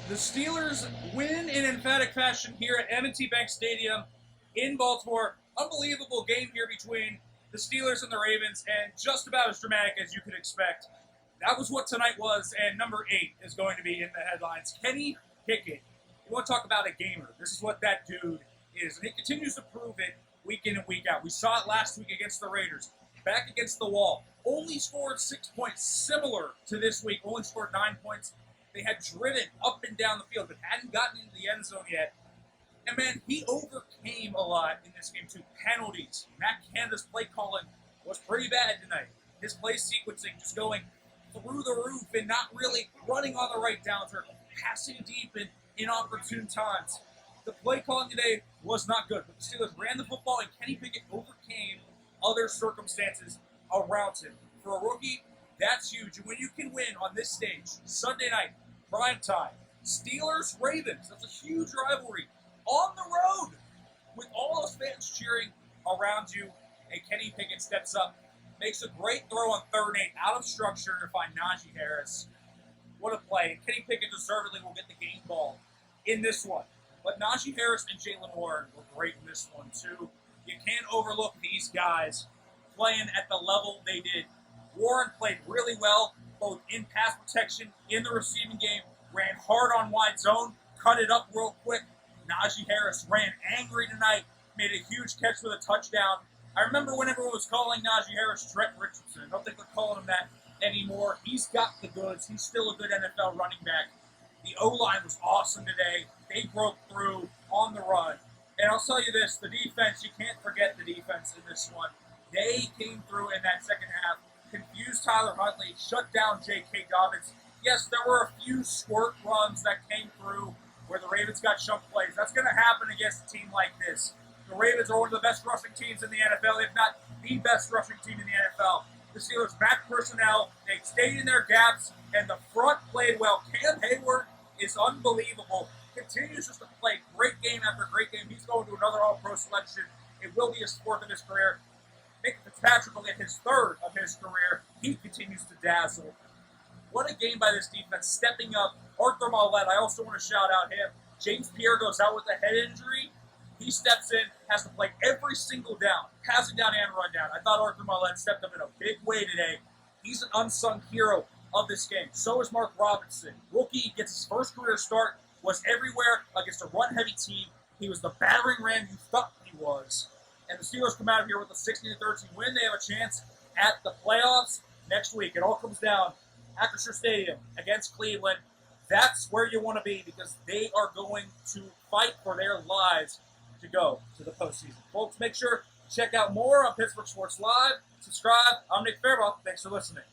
The Steelers win in emphatic fashion here at M&T Bank Stadium in Baltimore. Unbelievable game here between the Steelers and the Ravens, and just about as dramatic as you could expect. That was what tonight was, and number 8 is going to be in the headlines. Kenny Pickett. You want to talk about a gamer. This is what that dude is, and he continues to prove it week in and week out. We saw it last week against the Raiders. Back against the wall. Only scored 6 points, similar to this week. Only scored 9 points. They had driven up and down the field, but hadn't gotten into the end zone yet. And man, he overcame a lot in this game too. Penalties. Matt Canada's play calling was pretty bad tonight. His play sequencing just going through the roof and not really running on the right downs or passing deep in inopportune times. The play calling today was not good, but the Steelers ran the football and Kenny Pickett overcame other circumstances around him. For a rookie, that's huge. And when you can win on this stage, Sunday night, prime time, Steelers-Ravens, that's a huge rivalry, on the road, with all those fans cheering around you, and Kenny Pickett steps up, makes a great throw on 3rd and 8, out of structure to find Najee Harris. What a play. And Kenny Pickett deservedly will get the game ball in this one. But Najee Harris and Jalen Warren were great in this one, too. You can't overlook these guys playing at the level they did. Warren played really well, both in pass protection, in the receiving game, ran hard on wide zone, cut it up real quick. Najee Harris ran angry tonight, made a huge catch for the touchdown. I remember when everyone was calling Najee Harris Trent Richardson. I don't think they're calling him that anymore. He's got the goods. He's still a good NFL running back. The O-line was awesome today. They broke through on the run. And I'll tell you this, the defense, you can't forget the defense in this one. They came through in that second half, confused Tyler Huntley, shut down J.K. Dobbins. Yes, there were a few squirt runs that came through where the Ravens got chunk plays. That's going to happen against a team like this. The Ravens are one of the best rushing teams in the NFL, if not the best rushing team in the NFL. The Steelers backed personnel, they stayed in their gaps, and the front played well. Cam Hayward is unbelievable. Continues just to play great game after great game. He's going to another All-Pro selection. It will be his 4th of his career. Nick Fitzpatrick will get his 3rd of his career. He continues to dazzle. What a game by this defense, stepping up. Arthur Maulette, I also want to shout out him. James Pierre goes out with a head injury. He steps in, has to play every single down, passing down and run down. I thought Arthur Maulette stepped up in a big way today. He's an unsung hero of this game. So is Mark Robinson. Rookie gets his first career start, was everywhere against a run-heavy team. He was the battering ram you thought he was. And the Steelers come out of here with a 16-13 win. They have a chance at the playoffs next week. It all comes down at Acrisure Stadium against Cleveland. That's where you want to be because they are going to fight for their lives to go to the postseason. Folks, make sure to check out more on Pittsburgh Sports Live. Subscribe. I'm Nick Fairbaugh. Thanks for listening.